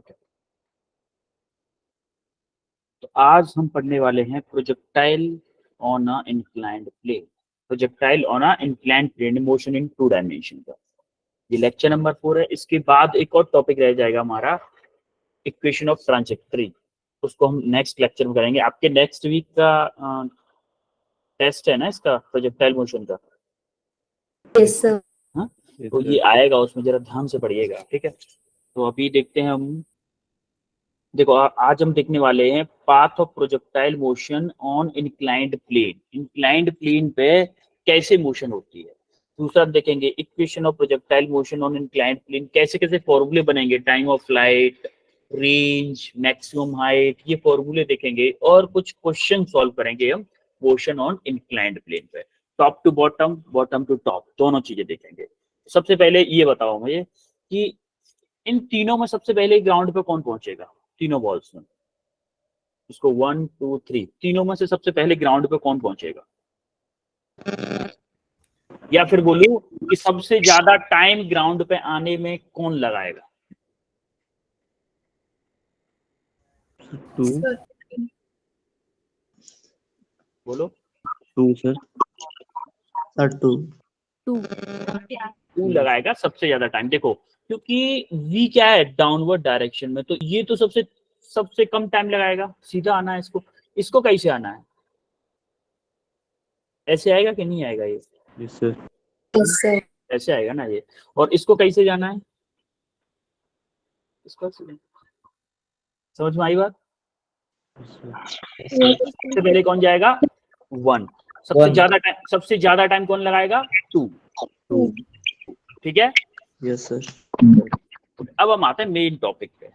Okay, तो आज हम पढ़ने वाले हैं projectile on a inclined plane. Projectile on a inclined plane, motion in 2 dimension का ये लेक्चर नंबर 4 है। इसके बाद एक और टॉपिक रह जाएगा हमारा, इक्वेशन ऑफ ट्रांजेक्टरी। उसको हम नेक्स्ट लेक्चर में करेंगे। आपके नेक्स्ट वीक का टेस्ट है ना इसका, प्रोजेक्टाइल मोशन का। Yes sir. हाँ, तो ये आएगा, उसमें जरा ध्यान से पढ़िएगा, ठीक है। तो अभी देखते हैं हम। देखो आज हम देखने वाले हैं path of projectile motion on inclined plane. Inclined plane पे कैसे मोशन होती है। दूसरा देखेंगे equation of projectile motion on inclined plane, कैसे कैसे फॉर्मूले बनेंगे, time of flight, range, maximum height, ये फॉर्मूले देखेंगे। और कुछ क्वेश्चन सॉल्व करेंगे हम मोशन ऑन इंक्लाइंड प्लेन पे, top to bottom, bottom to top, दोनों चीजें देखेंगे। सबसे पहले ये बताओ मुझे कि इन तीनों में सबसे पहले ग्राउंड पे कौन पहुंचेगा। तीनों बॉल्स में, इसको 1 2 3, तीनों में से सबसे पहले ग्राउंड पे कौन पहुंचेगा। या फिर बोलूं कि सबसे ज्यादा टाइम ग्राउंड पे आने में कौन लगाएगा। 2 बोलो। 2 सर। 2 2 लगाएगा सबसे ज्यादा टाइम। देखो क्योंकि v क्या है, डाउनवर्ड डायरेक्शन में, तो ये तो सबसे सबसे कम टाइम लगाएगा। सीधा आना है इसको। इसको कैसे आना है, ऐसे आएगा कि नहीं आएगा ये। Yes sir. Yes sir. ऐसे आएगा ना ये। और इसको कैसे जाना है, इसको ऐसे। समझ में आई बात। सबसे पहले कौन जाएगा, 1। सबसे ज्यादा टाइम कौन लगाएगा, 2। ठीक है। Yes sir. अब हम आते हैं मेन टॉपिक पे।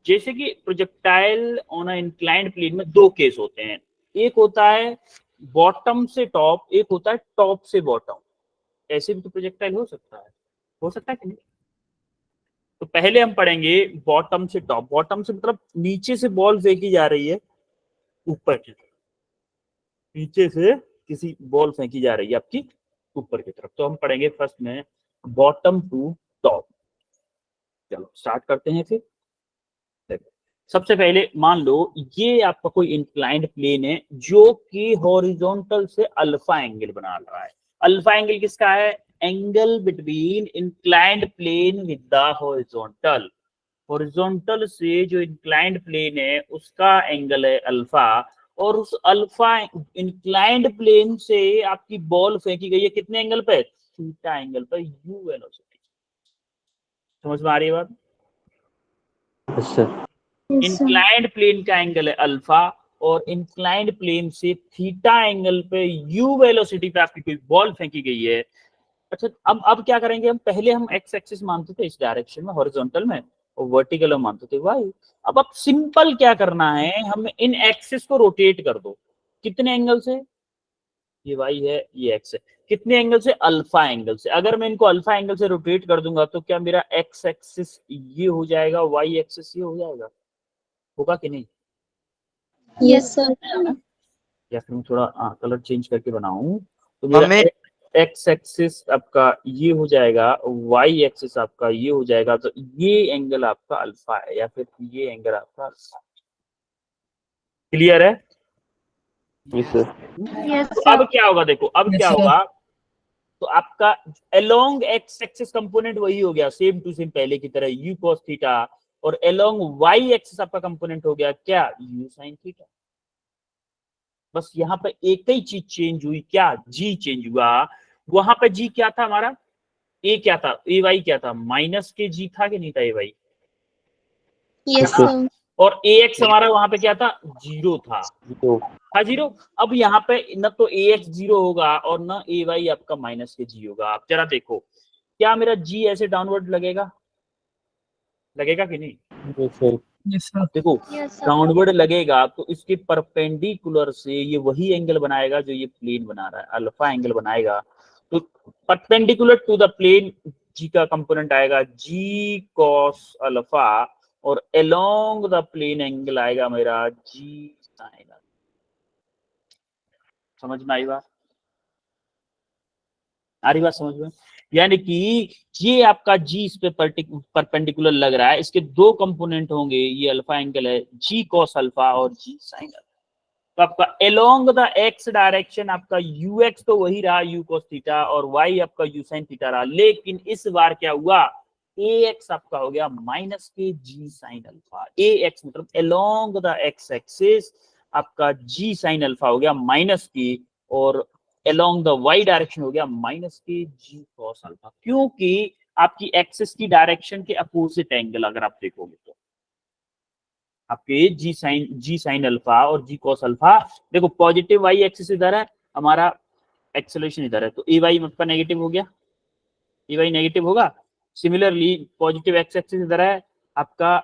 जैसे कि projectile on a inclined plane में 2 केस होते हैं। एक होता है बॉटम से टॉप, एक होता है टॉप से बॉटम। ऐसे भी तो प्रोजेक्टाइल हो सकता है, हो सकता है कि नहीं। तो पहले हम पढ़ेंगे बॉटम से टॉप। बॉटम से मतलब नीचे से बॉल फेंकी जा रही है ऊपर की तरफ, नीचे से किसी बॉल फेंकी जा रही है आपकी ऊपर की तरफ। तो हम पढ़ेंगे फर्स्ट में बॉटम टू टॉप। चलो स्टार्ट करते हैं फिर। देखो सबसे पहले मान लो ये आपका कोई इंक्लाइंड प्लेन है जो कि हॉरिजॉन्टल से अल्फा एंगल बना रहा है। अल्फा एंगल किसका है, angle between inclined plane with the horizontal. Horizontal से जो इंक्लाइंड प्लेन है उसका एंगल है अल्फा। और उस अल्फा इंक्लाइंड प्लेन से आपकी बॉल फेंकी गई है कितने एंगल पे, थीटा एंगल पर, यू वेलोसिटी। समझ में आ रही है बात। Yes sir. इंक्लाइंड प्लेन का एंगल है अल्फा और इंक्लाइंड प्लेन से थीटा एंगल पे यू वेलोसिटी पे आपकी कोई बॉल फेंकी गई है। अच्छा अब क्या करेंगे हम, पहले हम एक्स एक्सिस मानते थे इस डायरेक्शन में हॉरिजॉन्टल में, और वर्टिकल में मानते थे वाई। अब सिंपल क्या करना है, हम इन एक्सिस को रोटेट कर दो। कितने एंगल से, ये वाई है ये एक्स है, कितने एंगल से, अल्फा एंगल से। अगर मैं इनको अल्फा एंगल से रोटेट कर दूंगा तो क्या मेरा एक्स एक्सिस ये हो जाएगा, वाई एक्सिस ये हो जाएगा, होगा कि नहीं। Yes sir. या फिर मैं थोड़ा कलर चेंज करके बनाऊं तो मेरा एक्स एक्सिस आपका ये हो जाएगा, वाई एक्सिस आपका ये हो जाएगा। तो ये एंगल आपका अल्फा है या फिर ये एंगल आपका अल्फा। क्लियर है। Yes sir. तो अब क्या होगा, देखो अब क्या होगा, तो आपका अलोंग एक्स एक्सिस कंपोनेंट वही हो गया सेम टू सेम पहले की तरह, यू cos थीटा। और अलोंग वाई एक्सिस आपका कंपोनेंट हो गया क्या, यू sin थीटा। बस यहाँ पे एक ही चीज चेंज हुई, क्या, जी चेंज हुआ। वहां पे जी क्या था हमारा, ए क्या था, ए वाई क्या था, माइनस के जी था कि नहीं था ए वाई। Yes sir. और ए एक्स हमारा वहां पे क्या था, जीरो था। हाँ जीरो। अब यहाँ पे न तो ए एक्स जीरो होगा और न ए वाई आपका माइनस के जी होगा। आप जरा देखो क्या मेरा जी ऐसे डाउनवर्ड लगेगा, लगेगा कि नहीं। Yes sir. देखो डाउनवर्ड लगेगा तो इसके परपेंडिकुलर से ये वही एंगल बनाएगा जो ये प्लेन बना रहा है, अल्फा एंगल बनाएगा। तो परपेंडिकुलर टू द प्लेन जी का कंपोनेंट आएगा जी कॉस अल्फा, और अलोंग द प्लेन एंगल आएगा मेरा जी साइन। समझ में आई बात, आ रही बात समझ में। यानी कि ये आपका जी इस पे परपेंडिकुलर लग रहा है, इसके दो कंपोनेंट होंगे, ये अल्फा एंगल है जी कॉस अल्फा और जी साइन अल्फा। तो आपका अलोंग द एक्स डायरेक्शन आपका यू एक्स तो वही रहा यू कॉस थीटा और वाई आपका यू साइन थीटा रहा, लेकिन इस बार क्या हुआ, ए एक्स आपका हो गया माइनस के g sine alpha. A x मतलब अलोंग द एक्स एक्सिस आपका जी साइन अल्फा हो गया माइनस की, और अलोंग द वाई डायरेक्शन हो गया माइनस के जी कॉस अल्फा, क्योंकि आपकी एक्सिस की डायरेक्शन के अपोजिट एंगल अगर आप देखोगे तो आपके जी साइन अल्फा और जी कॉस अल्फा, देखो पॉजिटिव वाई एक्सिस इधर है, हमारा एक्सेलरेशन इधर है, तो ए वाई आपका नेगेटिव हो गया, ए वाई नेगेटिव होगा। सिमिलरली पॉजिटिव एक्स एक्सिस इधर है, आपका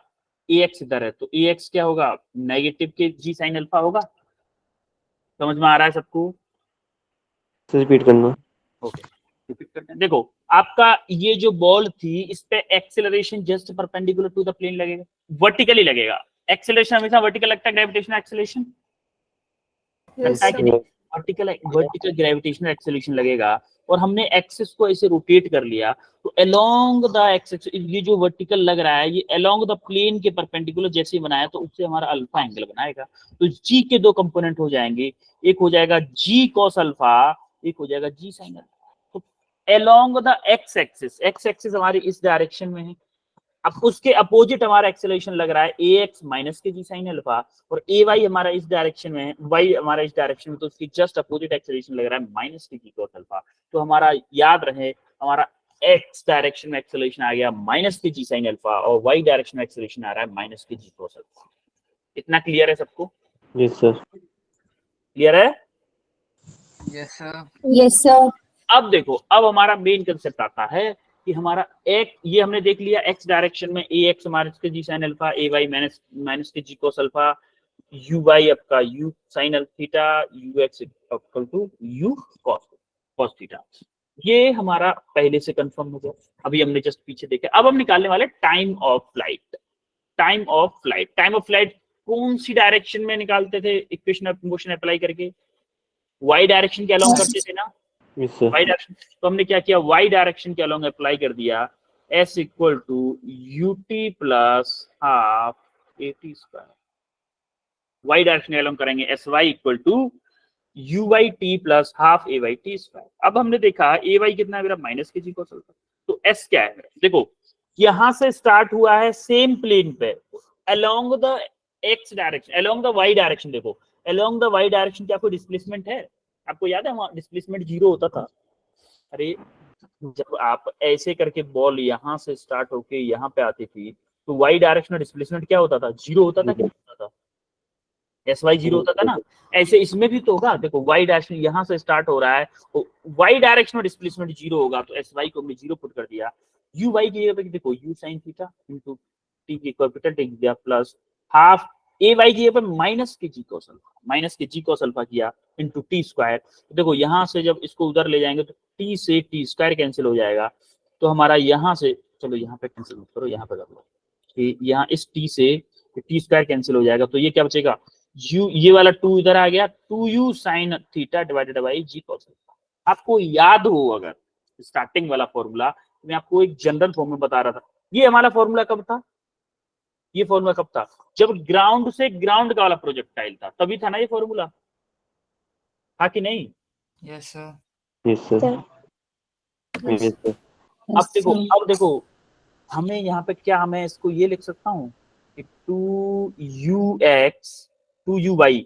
ए एक्स इधर है, तो ए एक्स क्या होगा, नेगेटिव के जी साइन अल्फा होगा। समझ में आ रहा है सबको? रिपीट करना। ओके रिपीट करते हैं। देखो आपका ये जो बॉल थी इस पे acceleration just perpendicular to the plane लगेगा, वर्टिकली लगेगा। एक्सेलरेशन हमेशा वर्टिकल लगता है, ग्रेविटेशनल एक्सेलरेशन लगता है कि नहीं, वर्टिकल ग्रेविटेशनल एक्सेलरेशन लगेगा। और हमने एक्सिस को ऐसे रोटेट कर लिया, तो अलोंग द एक्सिस ये जो वर्टिकल लग रहा है ये अलोंग द प्लेन के परपेंडिकुलर जैसे बनाया, तो उससे हमारा अल्फा एंगल बनाएगा। तो जी के दो कंपोनेंट हो जाएंगे, एक हो जाएगा जी कॉस अल्फा, एक हो जाएगा जी साइन अल्फा। तो अलोंग द एक्स एक्सिस हमारी इस डायरेक्शन में है, अब उसके अपोजिट हमारा एक्सेलरेशन लग रहा है ए एक्स माइनस के जी साइन अल्फा, और ए वाई हमारा इस डायरेक्शन में है, वाई हमारा इस डायरेक्शन में, तो उसकी जस्ट अपोजिट एक्सेलरेशन लग रहा है माइनस के जी कॉस अल्फा। तो हमारा याद रहे हमारा एक्स डायरेक्शन में एक्सेलरेशन आ गया माइनस के जी साइन अल्फा और वाई डायरेक्शन में एक्सेलरेशन आ रहा है माइनस के जी कॉस अल्फा। इतना क्लियर है सबको? Yes sir. क्लियर है? Yes sir. Yes sir. अब देखो, अब हमारा मेन कंसेप्ट आता है कि हमारा एक ये हमने देख लिया एक्स डायरेक्शन में ए एक्स माइनस के g sine alpha, a y minus के g cos alpha, u y आपका u sine theta, u x equal to u cos theta. ये हमारा पहले से कंफर्म हो गया, अभी हमने जस्ट पीछे देखा। अब हम निकालने वाले time of flight. Time of flight कौन सी डायरेक्शन में निकालते थे इक्वेशन ऑफ मोशन अप्लाई करके? वाई डायरेक्शन के अलोंग करते थे ना, यस सर। Y direction. तो हमने क्या किया, वाई डायरेक्शन के अलोंग अप्लाई कर दिया, s equal to u t plus half a t square. Y direction के अलोंग करेंगे s y equal to u y t plus half a y t square. अब हमने देखा ए वाई कितना है मेरा, माइनस के जी को चलता, तो एस क्या है मेरा, देखो यहां से स्टार्ट हुआ है सेम प्लेन पे along the x direction, along the y direction. देखो अलोंग द वाई डायरेक्शन क्या कोई डिस्प्लेसमेंट है? आपको याद है वहां डिस्प्लेसमेंट 0 होता था? अरे जब आप ऐसे करके बॉल यहां से स्टार्ट होके यहाँ पे आती थी, तो वाई डायरेक्शनल डिस्प्लेसमेंट क्या होता था, 0 होता था, क्या होता था? एस वाई 0 होता था ना। ऐसे इसमें भी तो होगा, देखो वाई डायरेक्शन यहाँ से स्टार्ट हो रहा है, तो वाई डायरेक्शनल डिस्प्लेसमेंट 0 होगा, तो एस वाई को हमने 0 पुट कर दिया। यू वाई की जगह पे देखो you sine theta into T की कैपिटल टेक दिया प्लस हाफ ए वाई की जगह पे माइनस के जी कॉस अल्फा, माइनस के जी कॉस अल्फा किया इंटू टी स्क्वायर। तो देखो यहाँ से जब इसको उधर ले जाएंगे तो टी से टी स्क्वायर कैंसिल हो जाएगा, तो हमारा यहाँ से, चलो यहाँ पे कैंसिल मत करो, यहाँ पे कर लो, यहाँ इस टी से टी स्क्वायर कैंसिल हो जाएगा, तो ये क्या बचेगा, यू ये वाला 2 इधर आ गया, 2u sine theta divided by g cos alpha. आपको याद हो अगर स्टार्टिंग वाला फॉर्मूला, मैं आपको एक जनरल फॉर्म में बता रहा था, ये हमारा फॉर्मूला कब था, ये फॉर्मूला कब था, जब ग्राउंड से ग्राउंड का वाला प्रोजेक्टाइल था, तभी था ना ये फॉर्मूला, था कि नहीं? Yes sir. Yes sir. Yes sir. अब देखो हमें यहाँ पे क्या, मैं इसको ये लिख सकता हूँ कि 2u वाई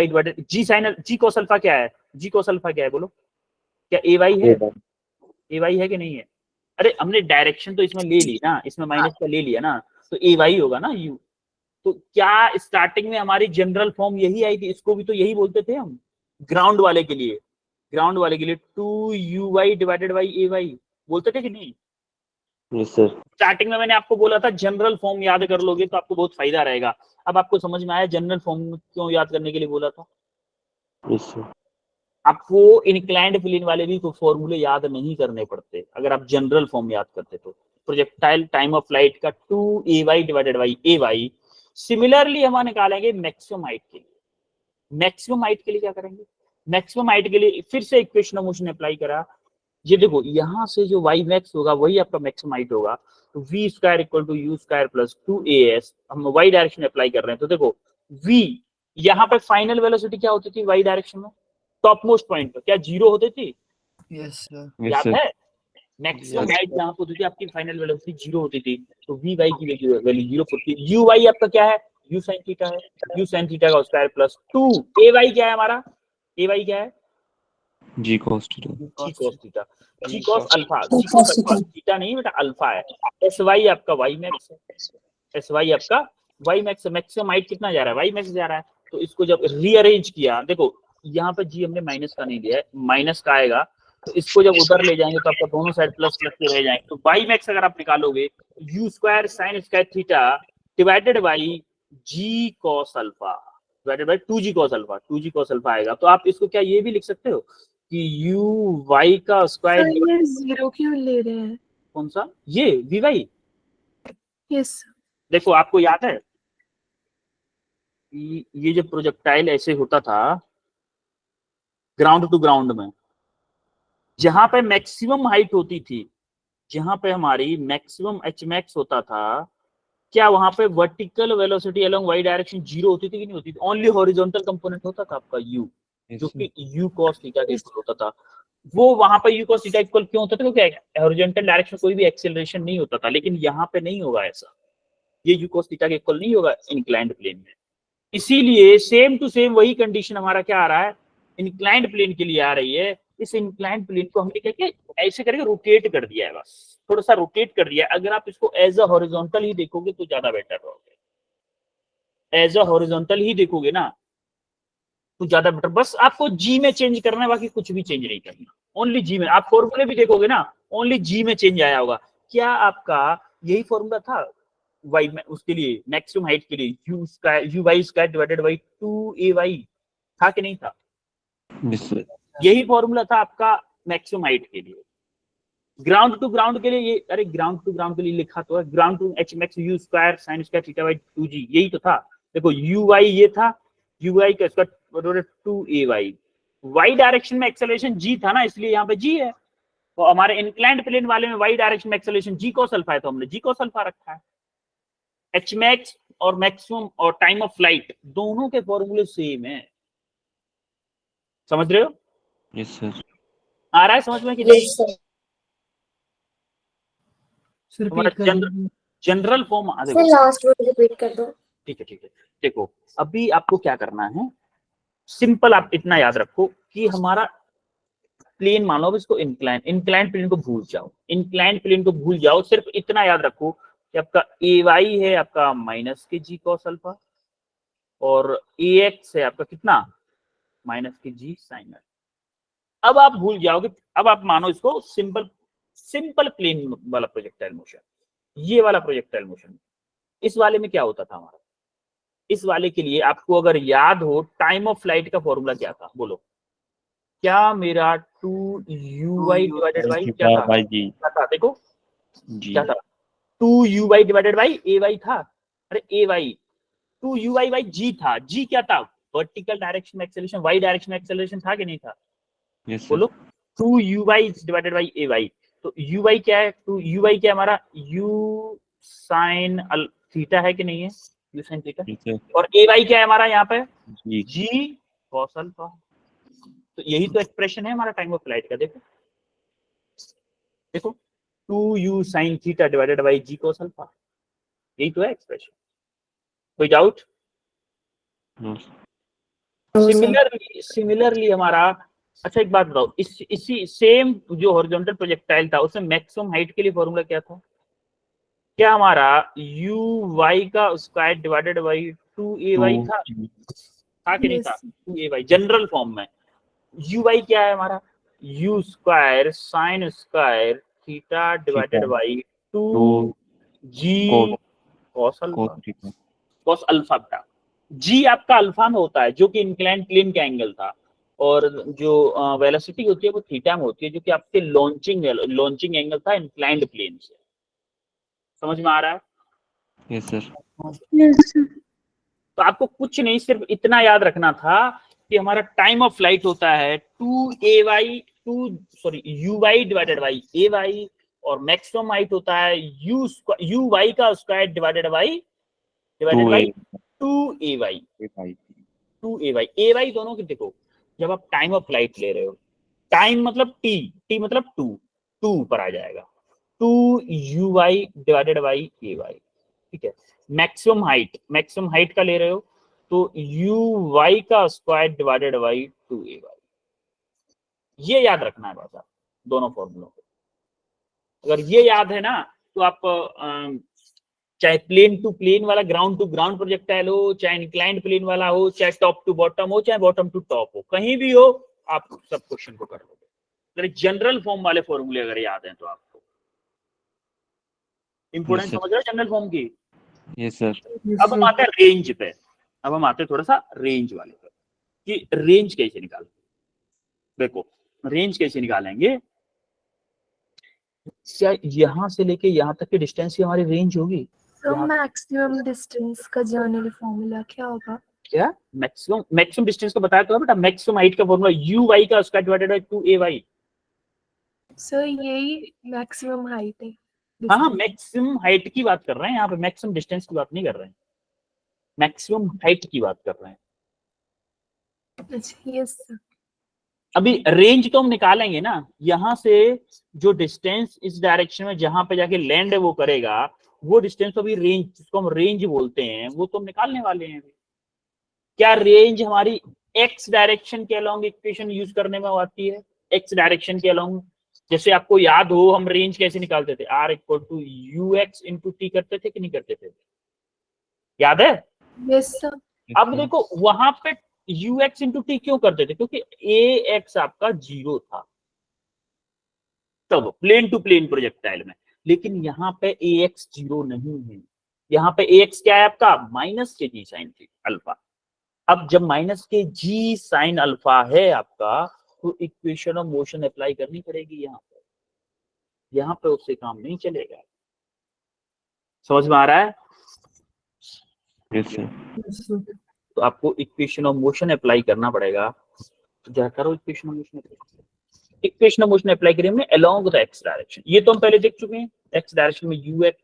डिवाइडेड जी साइन जी कॉस अल्फा क्या है, जी कॉस अल्फा क्या है बोलो, क्या ए वाई है? ए वाई है कि नहीं है? अरे हमने डायरेक्शन तो इसमें ले ली ना, इसमें माइनस का ले लिया ना, तो ए वाई होगा ना यू। तो क्या स्टार्टिंग में हमारी जनरल फॉर्म यही आई थी, इसको भी तो यही बोलते थे हम ग्राउंड वाले के लिए, 2u divided by a Y बोलते थे कि नहीं? Yes sir. स्टार्टिंग में मैंने आपको बोला था जनरल फॉर्म याद कर लोगे तो आपको बहुत फायदा रहेगा। अब आपको समझ में आया जनरल फॉर्म क्यों याद करने के लिए बोला था? Yes sir. आपको इंक्लाइंड प्लेन वाले भी कोई फॉर्मूले याद नहीं करने पड़ते अगर आप जनरल फॉर्म याद करते तो। प्रोजेक्टाइल टाइम ऑफ फ्लाइट का 2ay divided by ay। Similarly हम निकालेंगे मैक्सिमम हाइट के लिए। मैक्सिमम हाइट के लिए क्या करेंगे, मैक्सिमम हाइट के लिए फिर से इक्वेशन ऑफ मोशन अप्लाई करा, ये देखो यहाँ से जो वाई मैक्स होगा वही आपका मैक्सिमम हाइट होगा, तो v square equal to u square plus 2as, हम वाई डायरेक्शन अप्लाई कर रहे हैं, तो देखो v यहाँ पे फाइनल वेलोसिटी क्या होती थी वाई डायरेक्शन में, टॉप मोस्ट पॉइंट पर क्या 0 होती थी, Yes, sir. Yes, याद sir. है? Maximum Yes. हाइट यहाँ पे होती थी आपकी, फाइनल वेलोसिटी 0 होती थी, तो वी वाई की वैल्यू 0 होती है। यू वाई आपका क्या है, यू साइन थीटा है, यू साइन थीटा का स्क्वायर प्लस 2 ए वाई क्या है हमारा, ए वाई क्या है, G cos theta. जी cos थीटा, जी cos अल्फा, जी cos अल्फा, थीटा नहीं बेटा अल्फा है, एस वाई आपका वाई मैक्स है, एस वाई आपका वाई मैक्स, मैक्सिमम हाइट कितना जा रहा है, वाई मैक्स जा रहा है, तो इसको जब रीअरेंज किया, देखो यहाँ पे जी हमने माइनस का नहीं दिया है, माइनस का आएगा, तो इसको जब उधर ले जाएंगे तो आपका दोनों साइड प्लस प्लस के रह जाएंगे, तो वाई मैक्स अगर आप निकालोगे u square sine square theta divided by g cos alpha divided by 2g cos alpha, 2g cos alpha आएगा, तो आप इसको क्या ये भी लिख सकते हो कि यू वाई का स्क्वायर, सर ये 0 क्यों ले रहे हैं? कौन सा ये वी वाई, यस देखो आपको याद है ये जो प्रोजेक्टाइल ऐसे होता था ग्राउंड टू ग्राउंड में, जहां पे मैक्सिमम हाइट होती थी, जहां पे हमारी मैक्सिमम एच मैक्स होता था, क्या वहां पे vertical velocity along y direction 0 होती थी कि नहीं होती थी, ओनली हॉरिजॉन्टल कंपोनेंट होता था आपका यू, Yes, जो sir. कि यू cos थीटा के इक्वल होता था, वो वहां पे यू cos थीटा इक्वल क्यों होता था, क्योंकि हॉरिजॉन्टल डायरेक्शन में कोई भी एक्सेलरेशन नहीं होता था, लेकिन यहाँ पे नहीं होगा ऐसा, ये यू cos थीटा के इक्वल नहीं होगा इंक्लाइंड प्लेन में, इसीलिए सेम टू सेम वही कंडीशन हमारा क्या आ रहा है, इंक्लाइंड प्लेन के लिए आ रही है, इस इंक्लाइंड प्लेन को हमने क्या किया, ऐसे करके रोटेट कर दिया है, बस थोड़ा सा रोटेट कर दिया है, अगर आप इसको एज अ हॉरिजॉन्टल ही देखोगे तो ज्यादा बेटर रहोगे, एज अ हॉरिजॉन्टल ही देखोगे ना तो ज्यादा बेटर, बस आपको जी में चेंज करना है, बाकी कुछ भी चेंज नहीं करना, ओनली जी में, आप फॉर्मूले भी देखोगे ना ओनली जी में चेंज आया होगा, क्या आपका यही फॉर्मूला था वाई में, उसके लिए मैक्सिमम हाइट के लिए u square u y square divided by 2ay था कि नहीं था, Yes, sir. यही फॉर्मूला था आपका मैक्सिमम हाइट के लिए, ग्राउंड टू ग्राउंड के लिए ये, अरे ग्राउंड टू ग्राउंड के लिए लिखा तो है, ground to h max u square sine square theta by 2g, यही तो था, देखो यू वाई ये था, यू वाई का स्क्वायर 2ay, वाई डायरेक्शन में एक्सेलरेशन जी था ना, इसलिए यहाँ पे जी है, तो हमारे इंक्लाइंड प्लेन वाले में वाई डायरेक्शन में एक्सेलरेशन जी cos अल्फा है, तो हमने जी cos अल्फा रखा है, एच मैक्स और मैक्सिमम और टाइम ऑफ फ्लाइट दोनों के फॉर्मूले सेम है, समझ रहे हो, Yes, sir. आ रहा है समझ में कि नहीं, यस सर, Sir, हमारा repeat कर दीजिए. जनरल फॉर्म आ सर देखो, लास्ट वर्ड रिपीट कर दो। ठीक है, देखो अभी आपको क्या करना है, सिंपल आप इतना याद रखो कि हमारा प्लेन मान लो, अब इसको इंक्लाइन प्लेन को भूल जाओ, इंक्लाइन प्लेन को भूल जाओ, सिर्फ इतना याद रखो कि आपका ए वाई है आपका माइनस के जी cos अल्फा, और ए एक्स है आपका कितना माइनस के जी साइन अल्फा, अब आप भूल जाओगे, अब आप मानो इसको सिंपल प्लेन वाला प्रोजेक्टाइल मोशन, ये वाला प्रोजेक्टाइल मोशन, इस वाले में क्या होता था हमारा, इस वाले के लिए आपको अगर याद हो टाइम ऑफ फ्लाइट का फॉर्मूला क्या था, बोलो क्या मेरा 2u डिवाइडेड बाई क्या था, By G. क्या था देखो G. क्या था, 2u डिवाइडेड बाई ay था, अरे ay 2u बाई g था, g क्या था, वर्टिकल डायरेक्शन में एक्सेलरेशन, y डायरेक्शन में एक्सेलरेशन था कि नहीं था, Yes, sir. बोलो 2u डिवाइडेड बाई ay, तो u क्या है, 2u क्या है हमारा u साइन थीटा है कि नहीं है, u sine theta, Yes, sir. और ay क्या है हमारा यहाँ पे G. g cos अल्फा, तो यही तो एक्सप्रेशन है हमारा टाइम ऑफ फ्लाइट का, देखो 2u sine theta divided by g cos alpha, यही तो है एक्सप्रेशन, कोई डाउट, No. सिमिलरली हमारा, अच्छा एक बात बताओ, इसी सेम जो हॉरिजॉन्टल प्रोजेक्टाइल था उसमें मैक्सिमम हाइट के लिए फॉर्मूला क्या था, क्या हमारा यू वाई का स्क्वायर डिवाइडेड बाई 2ay था कि नहीं था, 2ay जनरल फॉर्म में, यू वाई क्या है हमारा u square sine square theta divided by 2g cos alpha, cos alpha बेटा, जी आपका अल्फा में होता है जो कि इंक्लाइंड प्लेन का एंगल था, और जो वेलोसिटी होती है वो थीटा में होती है, जो कि आपके लॉन्चिंग एंगल था इंक्लाइंड प्लेन से, समझ में आ रहा है, Yes, sir. यस सर, तो आपको कुछ नहीं सिर्फ इतना याद रखना था कि हमारा टाइम ऑफ फ्लाइट होता है 2ay u y divided by a y, और मैक्सिमम हाइट होता है यू वाई का square divided by 2 a y. 2 a y दोनों की देखो, जब आप टाइम ऑफ फ्लाइट ले रहे हो, टाइम मतलब टी मतलब 2 ऊपर आ जाएगा, 2 u y divided by a y, ठीक है। मैक्सिमम हाइट का ले रहे हो तो यू वाई का square divided by 2 a y. ये याद रखना है बस आप दोनों फॉर्मूलों को। अगर ये याद है ना तो आप चाहे प्लेन टू प्लेन वाला ग्राउंड टू ग्राउंड प्रोजेक्टाइल हो, चाहे इंक्लाइंड प्लेन वाला हो, चाहे टॉप टू बॉटम हो, चाहे बॉटम टू टॉप हो, कहीं भी हो आप सब क्वेश्चन को कर लोगे। जनरल फॉर्म वाले फॉर्मूले अगर याद हैं तो आपको इंपोर्टेंस समझ रहे हो जनरल फॉर्म की। Yes sir. अब हम आते हैं रेंज पे, अब हम आते हैं थोड़ा सा रेंज वाले पे कि रेंज कैसे निकाल। देखो रेंज कैसे निकालेंगे, क्या यहां से लेके यहां तक की डिस्टेंस की हमारी रेंज होगी। तो मैक्सिमम डिस्टेंस का जनरल फॉर्मूला क्या होगा? क्या मैक्सिमम डिस्टेंस को बताया तो बेटा, मैक्सिमम हाइट का फॉर्मूला यू वाई का square divided by 2 a y. Sir यही मैक्सिमम हाइट है। हाँ मैक्सिमम हाइट की बात कर रहे हैं यहाँ पे, मैक्सिमम डिस्टेंस की बात नहीं कर रहे हैं, मैक्सिमम हाइट की बात कर रहे हैं। अच्छा यस सर। अभी रेंज तो हम निकालेंगे ना, यहाँ से जो डिस्टेंस इस डायरेक्शन में जहां पे जाके लैंड वो करेगा, वो डिस्टेंस अभी रेंज, जिसको हम रेंज बोलते हैं, वो तो हम निकालने वाले हैं। क्या रेंज हमारी एक्स डायरेक्शन के अलोंग इक्वेशन यूज करने में आती है? एक्स डायरेक्शन के अलोंग, जैसे आपको याद हो हम रेंज कैसे निकालते थे, r equal to u x into t करते थे कि नहीं करते थे, याद है? Yes sir. अब देखो वहां पे यू एक्स इंटू टी क्यों करते थे, क्योंकि ए एक्स आपका 0 था तब प्लेन टू प्लेन प्रोजेक्टाइल में, लेकिन यहाँ पे ए एक्स 0 नहीं है, यहाँ पे ए एक्स क्या है आपका माइनस के जी साइन अल्फा। अब जब माइनस के जी साइन अल्फा है आपका, तो इक्वेशन ऑफ मोशन अप्लाई करनी पड़ेगी यहाँ पे उससे काम नहीं चलेगा। समझ में आ रहा है? Yes sir. तो आपको इक्वेशन ऑफ मोशन अप्लाई करना पड़ेगा, तो क्या करो इक्वेशन ऑफ मोशन अप्लाई करिए हमने अलोंग द एक्स डायरेक्शन। ये तो हम पहले देख चुके हैं, एक्स डायरेक्शन में u x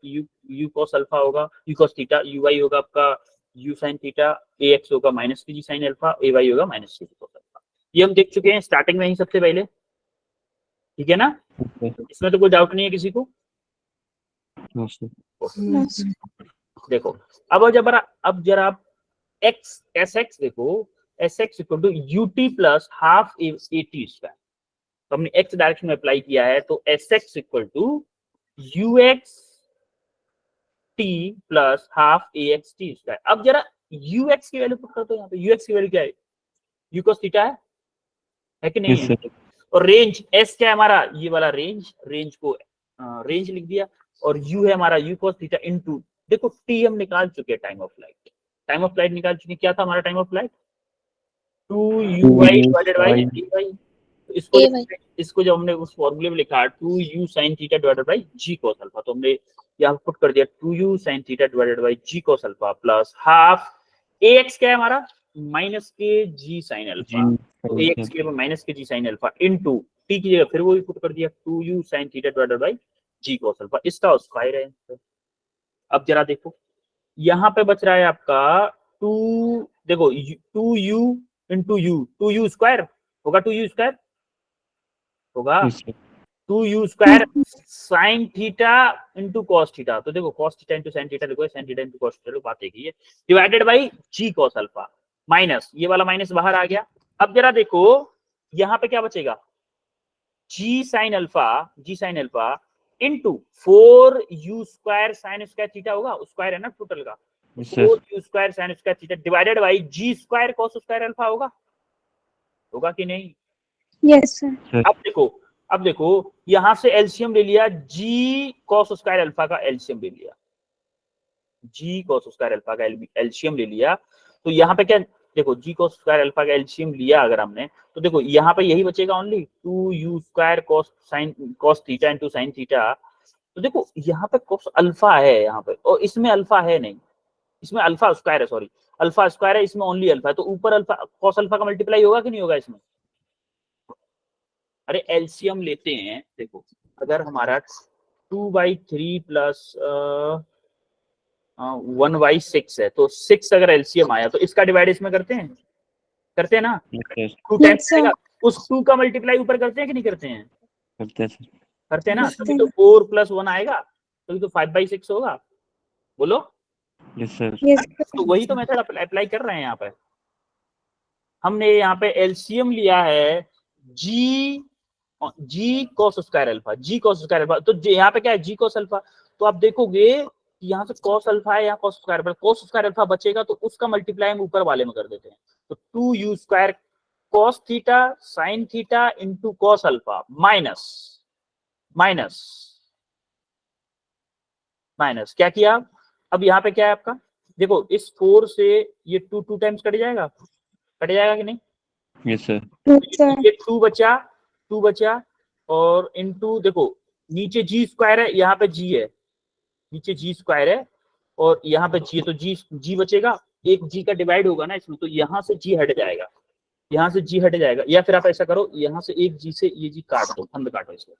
u cos alpha होगा, u cos theta, u y होगा आपका u sine theta, a x होगा माइनस के g sine alpha, a y होगा माइनस के जी कॉस अल्फा। ये हम देख चुके हैं स्टार्टिंग में ही सबसे पहले, ठीक है ना? इसमें तो कोई डाउट नहीं है किसी को? देखो अब जरा आप एक्स एस एक्स देखो, s x equal to u t plus half a t square, तो हमने एक्स डायरेक्शन में अप्लाई किया है, तो s x equal to u x t plus half a x t square. अब जरा यू एक्स की वैल्यू पुट कर दो यहाँ पे, यू एक्स की वैल्यू क्या है, यू कॉस थीटा है कि नहीं है? और रेंज एस क्या है हमारा, ये वाला रेंज को रेंज लिख दिया, और यू है हमारा यू कॉस थीटा इनटू, देखो टी हम निकाल चुके हैं, टाइम ऑफ फ्लाइट निकाल चुके हैं। क्या था हमारा time of flight? 2 u y divided by a y. इसको जब हमने उस फॉर्मूले में लिखा 2 u sine theta divided by g cos alpha, तो हमने यहाँ पुट कर दिया 2 u sine theta divided by g cos alpha plus half a x क्या है हमारा माइनस के जी साइन अल्फा, तो ए एक्स के माइनस के g sine alpha into t की जगह फिर वो भी पुट कर दिया 2 u sine theta divided by g cos alpha, इसका स्क्वायर है। अब जरा देखो यहाँ पे बच रहा है आपका 2, देखो 2 u into u, 2 u square होगा, 2 यू स्क्वायर होगा 2 u square sine theta into cos theta, तो देखो cos theta into sine theta, देखो sine theta into cos theta, बात एक ही है, divided by g cos alpha, minus ये वाला माइनस बाहर आ गया। अब जरा देखो यहाँ पे क्या बचेगा, g sine alpha into 4 u square sine square theta होगा, स्क्वायर है ना टोटल का, 4 u square sine square theta divided by g square cos square alpha होगा कि नहीं? Yes sir. अब देखो यहां से एलसीएम ले लिया, जी कॉस स्क्वायर अल्फा का एलसीएम ले लिया, जी कॉस स्क्वायर अल्फा का एलसीएम ले लिया, तो यहाँ पे क्या, देखो जी कॉस स्क्वायर अल्फा का एलसीएम लिया अगर हमने, तो देखो यहाँ पे यही बचेगा only 2 u square cos theta into sine theta, तो देखो यहाँ पे कॉस अल्फा है यहाँ पे, और इसमें अल्फा है नहीं, इसमें अल्फा स्क्वायर है, सॉरी अल्फा स्क्वायर है, इसमें ओनली अल्फा है, तो ऊपर अल्फा कॉस अल्फा का मल्टीप्लाई होगा कि नहीं होगा इसमें? अरे एलसीएम लेते हैं, देखो अगर हमारा 2/3 प्लस 1/6 है, तो 6 अगर एलसीएम आया तो इसका डिवाइड इसमें करते हैं ना, Yes, sir. 2 टाइम्स आएगा, उस 2 का मल्टीप्लाई ऊपर करते हैं कि नहीं करते हैं? करते हैं सर। करते हैं ना, तभी तो 4 + 1 आएगा, तभी तो 5/6 होगा, बोलो। Yes sir. तो वही तो मेथड अप्लाई कर रहे हैं यहाँ पे। हमने यहाँ पे एलसीएम लिया है जी कॉस स्क्वायर अल्फा, जी कॉस स्क्वायर अल्फा, तो यहाँ पे क्या है, जी कॉस अल्फा। तो आप देखोगे कि यहाँ से कॉस अल्फा है, यहाँ कॉस स्क्वायर अल्फा बचेगा, तो उसका मल्टीप्लाई हम ऊपर वाले में कर देते हैं। तो 2u square cos theta sine theta into cos alpha minus minus minus क्या किया। अब यहाँ पे क्या है आपका, देखो इस 4 से ये 2 टाइम्स कट जाएगा कि नहीं? Yes sir. ये 2 बचा और इनटू देखो नीचे जी स्क्वायर है, यहाँ पे जी है, नीचे जी स्क्वायर है और यहाँ पे जी है, तो जी बचेगा, एक जी का डिवाइड होगा ना इसमें, तो यहाँ से जी हट जाएगा, यहाँ से जी हट जाएगा। या फिर आप ऐसा करो, यहाँ से एक जी से ये जी काट दो, खंड काटो इसको।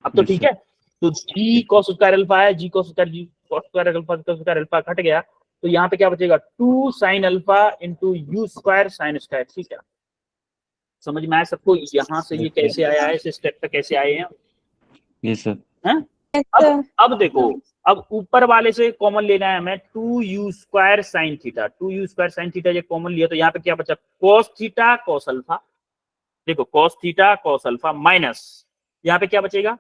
अब तो Yes, ठीक sir. है, तो जी कॉस स्क्वायर अल्फा है, जी कॉस स्क्वायर अल्फा कट गया, तो यहाँ पे क्या बचेगा, 2 sine alpha into you square sine square. ठीक है, समझ में आया सबको यहाँ से ये कैसे आया है, इस स्टेप पे कैसे आए हैं? Yes sir. हैं? अब देखो, अब ऊपर वाले से कॉमन लेना है हमें, 2u square sine theta, 2u square sine theta ये कॉमन लिया, तो यहाँ पे क्या बचा, कॉस थीटा कॉस अल्फा। देखो cos theta cos alpha minus यहाँ पे क्या बचेगा,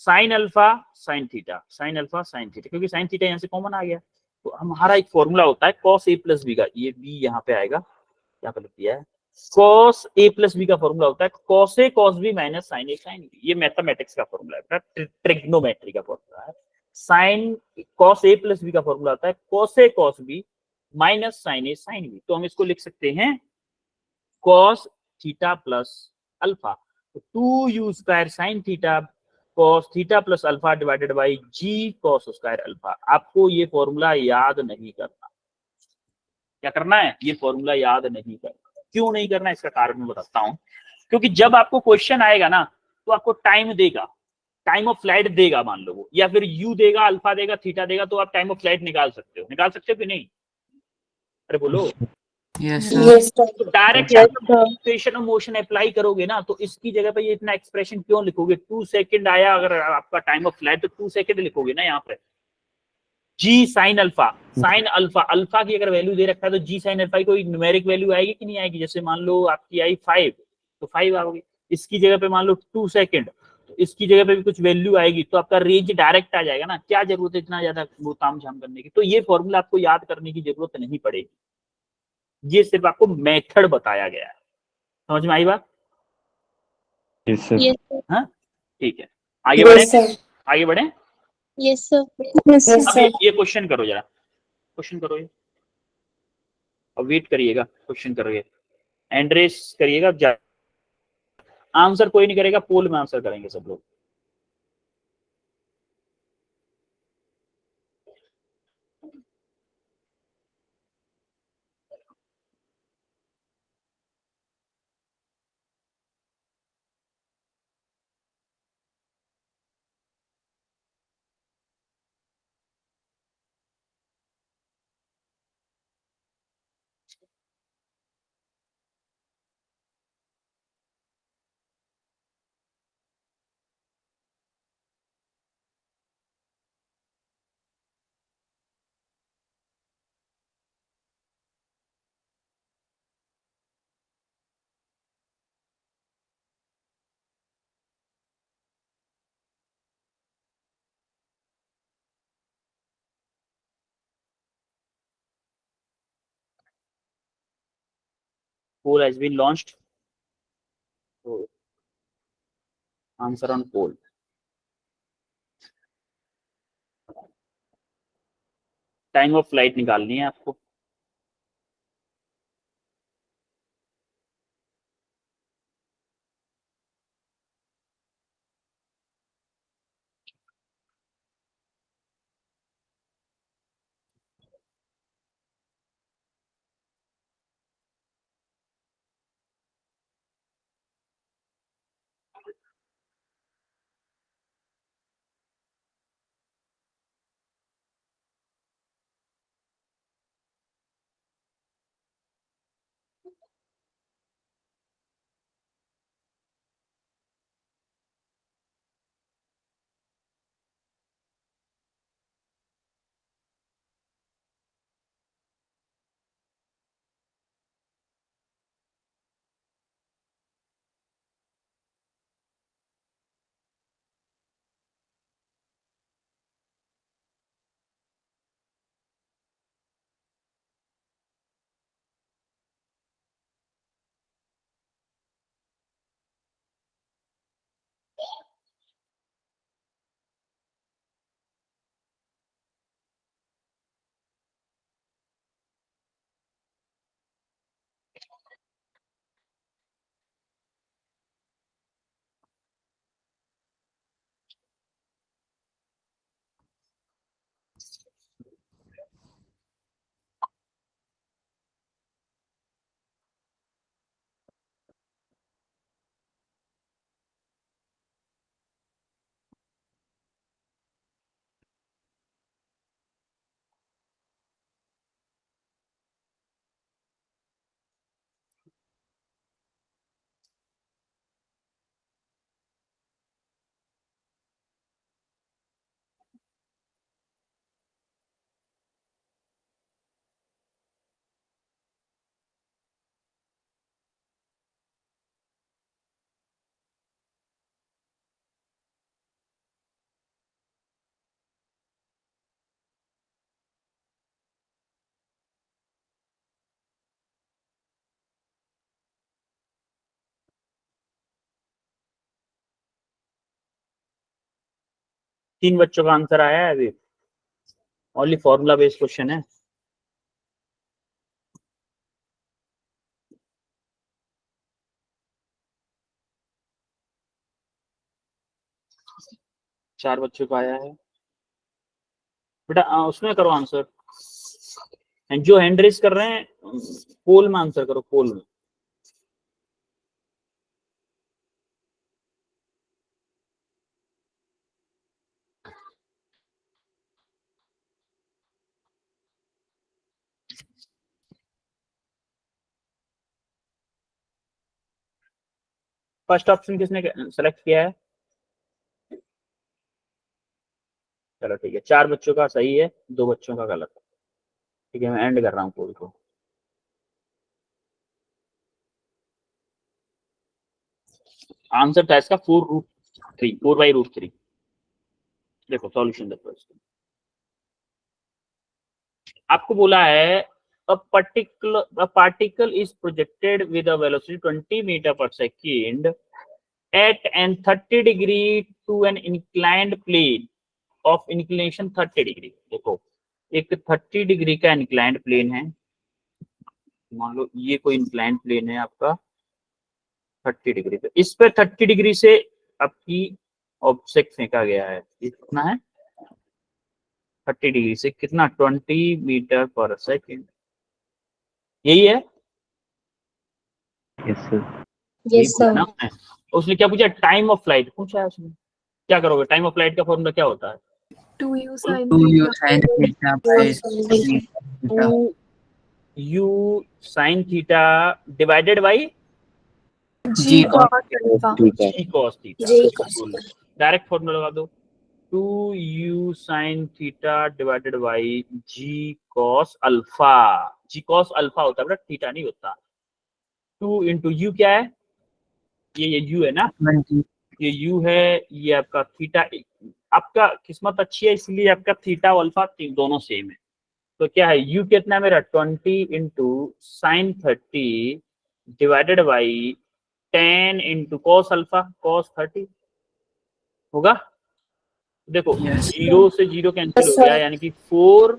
sign alpha sine theta, sign alpha sine theta, क्योंकि साइन थीटा यहाँ से कॉमन आ गया। तो हमारा एक फॉर्मूला होता है कॉस ए प्लस बी का, ये बी यहाँ पे आएगा, यहाँ पे लिख दिया है, कॉस ए प्लस बी का फॉर्मूला होता है cos A cos B minus sign A sine B. ये मैथमेटिक्स का फॉर्मूला है, ट्रिग्नोमेट्री का फॉर्मूला है। Sine cos A plus B का फॉर्मूला होता है cos A cos B minus sign A sine B. तो हम इसको लिख सकते हैं कॉस थीटा प्लस अल्फा, तो 2u square sine theta cos theta plus alpha divided by g cos square alpha. आपको ये फॉर्मूला याद नहीं करना। क्या करना है, ये फॉर्मूला याद नहीं करना। क्यों नहीं करना, इसका कारण मैं बताता हूं। क्योंकि जब आपको क्वेश्चन आएगा ना, तो आपको टाइम देगा, टाइम ऑफ फ्लाइट देगा मान लो वो, या फिर यू देगा, अल्फा देगा, थीटा देगा, तो आप टाइम ऑफ फ्लाइट निकाल सकते हो कि नहीं? अरे बोलो। Yes, sir. तो direct equation of motion apply करोगे ना, तो इसकी जगह पे ये इतना एक्सप्रेशन क्यों लिखोगे, 2 सेकंड आया अगर आपका टाइम ऑफ फ्लाइट, तो 2 सेकंड लिखोगे ना यहाँ पे। G sine alpha, sine alpha, alpha की अगर वैल्यू दे रखा है, तो जी साइन अल्फा की कोई न्यूमेरिक वैल्यू आएगी कि नहीं आएगी? जैसे मान लो आपकी आई 5, तो 5 आओगी। इसकी जगह पे मान लो 2 सेकंड, तो इसकी जगह पे भी कुछ वैल्यू आएगी, तो आपका रेंज डायरेक्ट आ जाएगा ना। क्या जरूरत है इतना ज्यादा वो ताम झाम करने की? तो ये फॉर्मूला आपको याद करने की जरूरत नहीं पड़ेगी, ये सिर्फ आपको मेथड बताया गया है। समझ में आई बात? Yes sir. हाँ ठीक है, आगे बढ़े, आगे बढ़े। Yes sir. अब ये क्वेश्चन करो जरा, क्वेश्चन करो ये, अब वेट करिएगा, क्वेश्चन करोगे, एंड्रेस करिएगा, आंसर कोई नहीं करेगा, पोल में आंसर करेंगे सब लोग। पोल हैज बीन लॉन्च्ड, तो answer on poll. Time of flight निकालनी है आपको। 3 बच्चों का आंसर आया है अभी, ओनली फॉर्मूला बेस्ड क्वेश्चन है। चार बच्चों का आया है बेटा, उसमें करो आंसर, जो हैंड रेस कर रहे हैं पोल में आंसर करो, पोल में। फर्स्ट ऑप्शन किसने सेलेक्ट किया है? चलो ठीक है, 4 बच्चों का सही है, 2 बच्चों का गलत है। ठीक है, मैं एंड कर रहा हूँ पोल को। आंसर था इसका 4√3, 4/√3। देखो सॉल्यूशन देखो इसका, आपको बोला है a particle is projected with a velocity 20 meter per second at an 30 degree to an inclined plane of inclination 30 degree। देखो एक 30 डिग्री का इंक्लाइंड प्लेन है, मान लो ये कोई इंक्लाइंड प्लेन है आपका 30 डिग्री पे, इस पे 30 डिग्री से आपकी ऑब्जेक्ट फेंका गया है, ये कितना है 30 डिग्री से कितना 20 मीटर पर सेकेंड, यही है। Yes sir. यही Yes, पूछा sir. ना उसने। उसने क्या पूछा, टाइम ऑफ फ्लाइट पूछा है उसने। क्या करोगे, टाइम ऑफ फ्लाइट का फॉर्मूला क्या होता है? 2u sin 2u theta. sin theta by theta. 2u sin theta divided by G G cos cos alpha. g cos theta. G cos बिल्कुल, डायरेक्ट फॉर्मूला लगा दो, 2u sin theta divided by g cos alpha. g cos alpha होता है बेटा, theta नहीं होता। 2 into you क्या है, ये u है ना, 20. ये u है, ये आपका थीटा। आपका किस्मत अच्छी है इसलिए आपका थीटा और अल्फा दोनों सेम है। तो क्या है u कितना है मेरा 20 into sine 30 divided by 10 into cos alpha cos 30 होगा। देखो Yes. 0 से 0 कैंसिल हो गया, यानी कि 4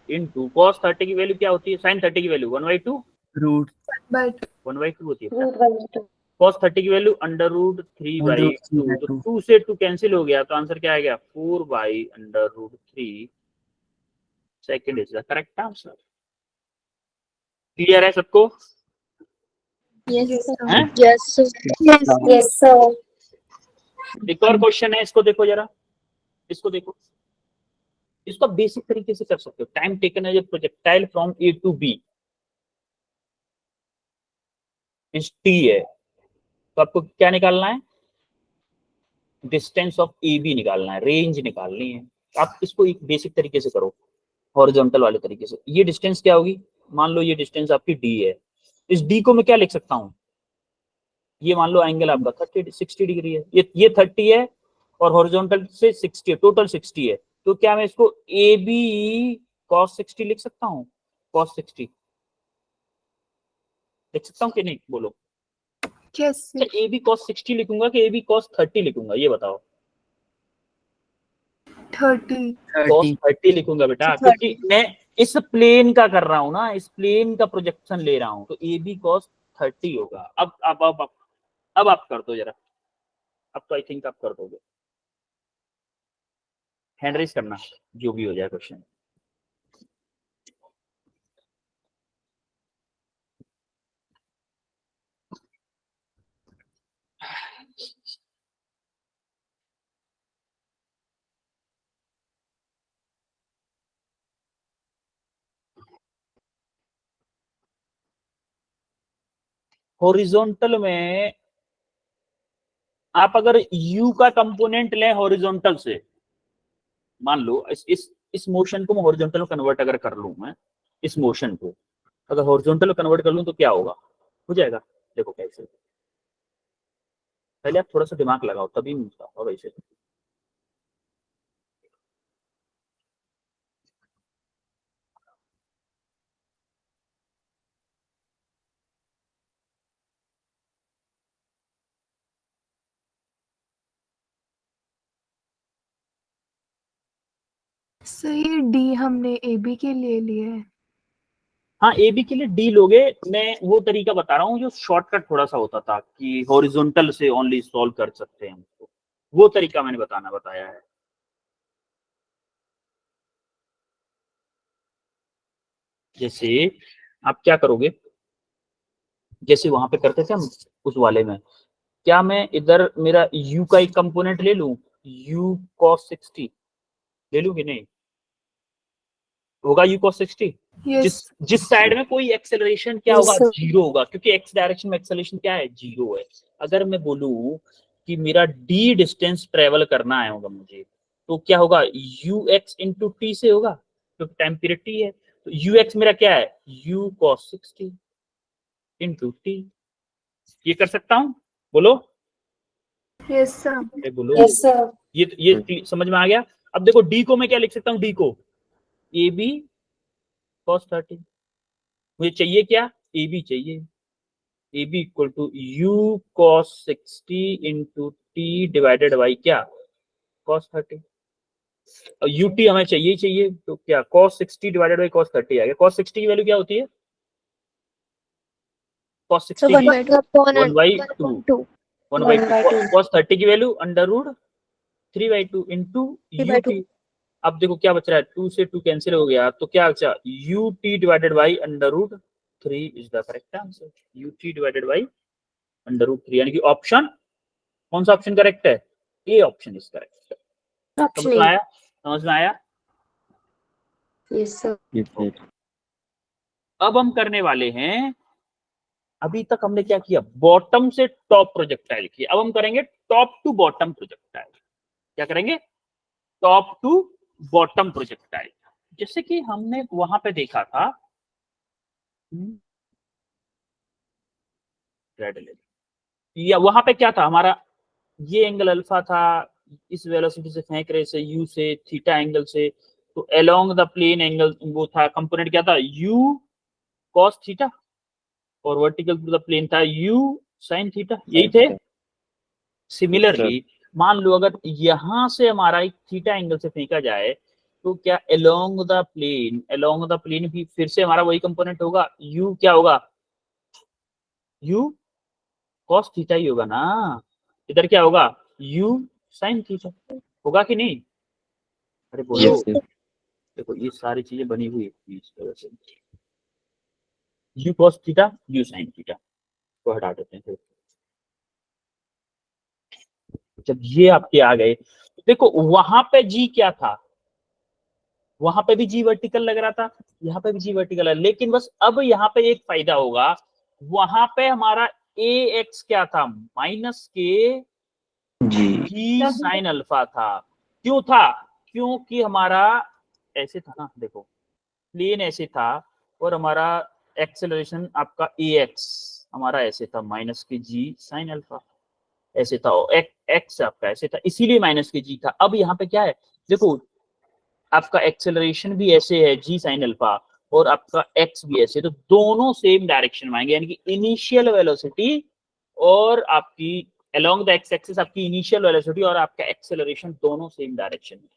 इंटू कॉस 30 की वैल्यू क्या होती है, साइन 30 की वैल्यू 1/2, Root 1/2 होती है। Root 1/2. कॉस 30 की वैल्यू √3/2, root 3 तो by 2. 2 से 2 कैंसिल हो गया, तो आंसर क्या आ गया 4/√3 second is the correct answer. Clear है सबको? Yes, Yes, sir. sir. हैं? Yes, sir. Yes, sir. एक और क्वेश्चन है, इसको देखो जरा, इसको देखो, इसको बेसिक तरीके से कर सकते हो। Time taken as a projectile from a to b is t है, तो आपको क्या निकालना है, डिस्टेंस ऑफ ए बी निकालना है, रेंज निकालनी है। आप इसको एक बेसिक तरीके से करो, हॉरिजॉन्टल वाले तरीके से। ये डिस्टेंस क्या होगी, मान लो ये डिस्टेंस आपकी डी है, इस डी को मैं क्या लिख सकता हूँ, ये मान लो एंगल आपका 60 डिग्री है, ये 30 है और हॉरिजॉन्टल से 60 है, टोटल 60 है। तो क्या मैं इसको ए बी cos 60 लिख सकता हूँ, cos 60 लिख सकता हूँ कि नहीं, बोलो। कैसे? अच्छा, ए बी cos 60 लिखूंगा कि ए बी cos 30 लिखूंगा, ये बताओ। 30. cos 30. 30 लिखूंगा बेटा, क्योंकि मैं इस प्लेन का कर रहा हूँ ना, इस प्लेन का प्रोजेक्शन ले रहा हूँ, तो ए बी cos 30 होगा। अब आप कर दो जरा, अब तो आई थिंक आप कर दोगे। हैंड रेज करना, जो भी हो जाए क्वेश्चन। हॉरिजॉन्टल में आप अगर u का कंपोनेंट लें हॉरिजॉन्टल से, मान लो इस मोशन को मैं हॉरिजॉन्टल में कन्वर्ट अगर कर लूं, मैं इस मोशन को अगर हॉरिजॉन्टल में कन्वर्ट कर लूं तो क्या होगा, हो जाएगा। देखो कैसे, पहले आप थोड़ा सा दिमाग लगाओ तभी मिलता होगा वैसे। सो ये डी हमने ए बी के लिए लिए है। हाँ, ए बी के लिए डी लोगे। मैं वो तरीका बता रहा हूँ जो शॉर्टकट थोड़ा सा होता था कि हॉरिजॉन्टल से ओनली सॉल्व कर सकते हैं उसको, वो तरीका मैंने बताया है। जैसे आप क्या करोगे, जैसे वहां पे करते थे हम उस वाले में, क्या मैं इधर मेरा u का एक कंपोनेंट ले लूं, u cos 60 ले लूं कि नहीं, होगा u cos 60। यस जिस साइड में कोई एक्सेलरेशन क्या Yes, होगा, sir. जीरो होगा, क्योंकि एक्स डायरेक्शन में एक्सेलरेशन क्या है, जीरो है। अगर मैं बोलूं कि मेरा d डिस्टेंस ट्रेवल करना है होगा मुझे, तो क्या होगा, ux इंटू टी से होगा, तो टाइम पीरियड t है, तो ux मेरा क्या है, u cos 60 इंटू टी। ये कर सकता हूं, बोलो, यस सर। अरे बोलो। Yes, sir. ये समझ में आ गया। अब देखो डी को मैं क्या लिख सकता हूँ, डी को ए बी cos 30, मुझे चाहिए क्या, ए बी चाहिए, a b equal to u cos 60 into t divided by क्या, cos 30। और यू टी हमें चाहिए, तो क्या cos 60 डिवाइडेड बाई cos 30 आ गया। cos 60 की वैल्यू क्या होती है, cos 60 So की 1 बाई 2, 2. 1 by 1 by 2. cos 30 की वैल्यू अंडर रूट 3 बाई 2 इंटू 3 यू by 2. टी। अब देखो क्या बच रहा है, 2 से 2 कैंसिल हो गया, तो क्या बचा, u t divided by under root 3 is the correct answer. U t divided by under root 3, यानी कि ऑप्शन, कौन सा ऑप्शन करेक्ट है, a option is correct. Option समझ में A. आया, समझ में आया। Yes, sir. Yes, sir. अब हम करने वाले हैं, अभी तक हमने क्या किया, बॉटम से टॉप प्रोजेक्टाइल किया, अब हम करेंगे टॉप टू बॉटम प्रोजेक्टाइल। क्या करेंगे, टॉप टू बॉटम प्रोजेक्टाइल। जैसे कि हमने वहां पे देखा था, या वहां पे क्या था हमारा, ये एंगल अल्फा था, इस वेलोसिटी से फेंक रहे से यू से थीटा एंगल से, तो अलोंग द प्लेन एंगल वो था, कंपोनेंट क्या था, यू cos थीटा, और वर्टिकल टू द प्लेन था यू sin थीटा, यही थे। सिमिलरली मान लो अगर यहां से हमारा एक थीटा एंगल से फेंका जाए, तो क्या अलोंग द प्लेन भी फिर से हमारा वही कंपोनेंट होगा, u क्या होगा, u cos थीटा ही होगा ना। इधर क्या होगा, u sin थीटा होगा कि नहीं, अरे बोलो। Yes, sir. देखो ये सारी चीजें बनी हुई है इस तरह से, u cos theta u sin theta को हटा देते हैं। जब ये आपके आ गए, तो देखो वहां पे g क्या था, वहां पे भी g वर्टिकल लग रहा था, यहाँ पे भी g वर्टिकल है, लेकिन बस अब यहाँ पे एक फायदा होगा, वहां पे हमारा ax क्या था, माइनस के जी साइन अल्फा था। क्यों था, क्योंकि हमारा ऐसे था ना, देखो प्लेन ऐसे था, और हमारा एक्सेलरेशन आपका ax हमारा ऐसे था, माइनस के जी साइन अल्फा ऐसे था, और एक्स आपका ऐसे था, इसीलिए माइनस के जी था। अब यहाँ पे क्या है, देखो आपका एक्सेलरेशन भी ऐसे है जी साइन अल्फा, और आपका एक्स भी ऐसे, तो दोनों सेम डायरेक्शन में आएंगे, यानी कि इनिशियल वेलोसिटी और आपकी अलोंग द एक्स एक्सिस आपकी इनिशियल वेलोसिटी और आपका एक्सेलरेशन दोनों सेम डायरेक्शन में,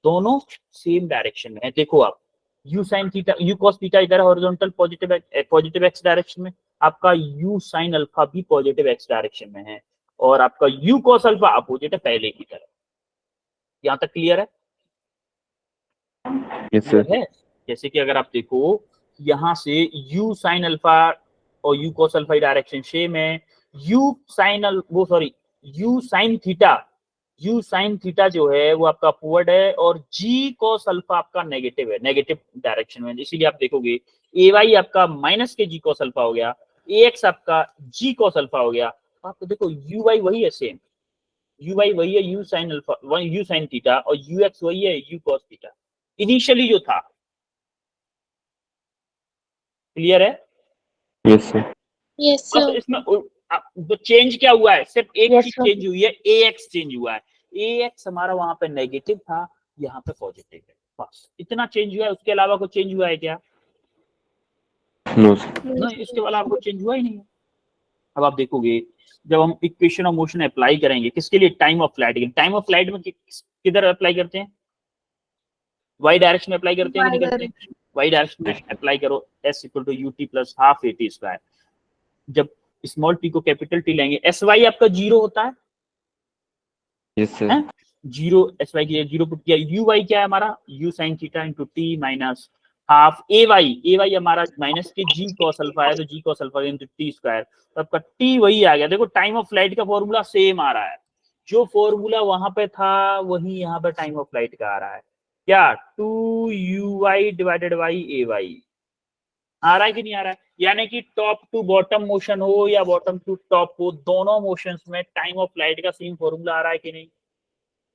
दोनों सेम डायरेक्शन में है। देखो आप u sin theta, u cos theta इधर हॉरिजॉन्टल पॉजिटिव एक्स डायरेक्शन में, आपका u sin अल्फा भी पॉजिटिव एक्स डायरेक्शन में है, और आपका u cos अल्फा अपोजिट है पहले की तरह। यहां तक क्लियर है, Yes, sir. है। जैसे कि अगर आप देखो यहां से u sin अल्फा और u cos alpha direction same है, u sin थीटा जो है वो आपका अपवर्ड है, और g cos अल्फा आपका नेगेटिव है, नेगेटिव डायरेक्शन में, इसीलिए आप देखोगे ay आपका माइनस के g cos अल्फा हो गया, ax आपका g cos अल्फा हो गया। आपको देखो uy वही है, सेम uy वही है, u sin alpha u sin theta, और ux वही है, u cos थीटा इनिशियली जो था। क्लियर है, Yes, sir. Yes, बस sir. इसमें जो चेंज क्या हुआ है, सिर्फ एक Yes, चीज sir. चेंज हुई है, ax चेंज हुआ है, ax हमारा वहां पे नेगेटिव था, यहाँ पे पॉजिटिव है, बस इतना चेंज हुआ है, उसके अलावा कुछ चेंज हुआ है क्या, No, sir. नहीं, इसके अलावा कुछ चेंज हुआ ही नहीं है। अब आप देखोगे जब हम इक्वेशन ऑफ मोशन अप्लाई करेंगे, किसके लिए, टाइम ऑफ फ्लाइट के, टाइम ऑफ फ्लाइट में किधर अप्लाई करते हैं, वाई डायरेक्शन में अप्लाई करते हैं कि Y नहीं करते? वाई डायरेक्शन में अप्लाई करो, s equal to u t plus half a t square. जब स्मॉल टी को कैपिटल टी लेंगे, एस वाई आपका जीरो होता है, Yes, sir. हैं? जीरो, एस वाई की जीरो पुट किया, यू वाई क्या है हमारा, u sine theta into t minus half a y हमारा माइनस के जी कॉस अल्फा है, तो g cos alpha into t square, तो आपका टी वही आ गया। देखो टाइम ऑफ फ्लाइट का फॉर्मूला सेम आ रहा है, जो फॉर्मूला वहां पे था वही यहाँ पे टाइम ऑफ फ्लाइट का आ रहा है। क्या 2u divided by a y आ रहा है कि नहीं आ रहा है? यानी कि टॉप टू बॉटम मोशन हो या बॉटम टू टॉप हो, दोनों मोशंस में टाइम ऑफ फ्लाइट का सेम फॉर्मूला आ रहा है कि नहीं?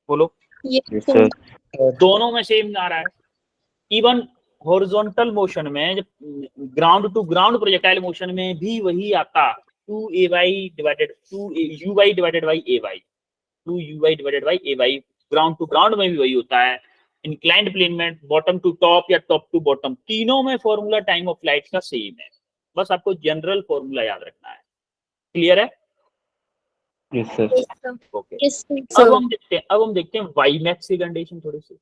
बोलो। Yes, sir. दोनों में सेम आ रहा है। इवन हॉरिजॉन्टल मोशन में, जब ground to ground projectile motion में भी वही आता, 2ay divided 2u divided by a y, 2u divided by a y. Ground to ground में भी वही होता है, इंक्लाइंड प्लेन में बॉटम टू टॉप या टॉप टू बॉटम, तीनों में फॉर्मूला टाइम ऑफ फ्लाइट का सेम है। बस आपको जनरल फॉर्मूला याद रखना है। क्लियर है? Yes, sir. Okay. Yes, sir. अब हम देखते हैं वाई मैक्स की कंडीशन थोड़ी सी।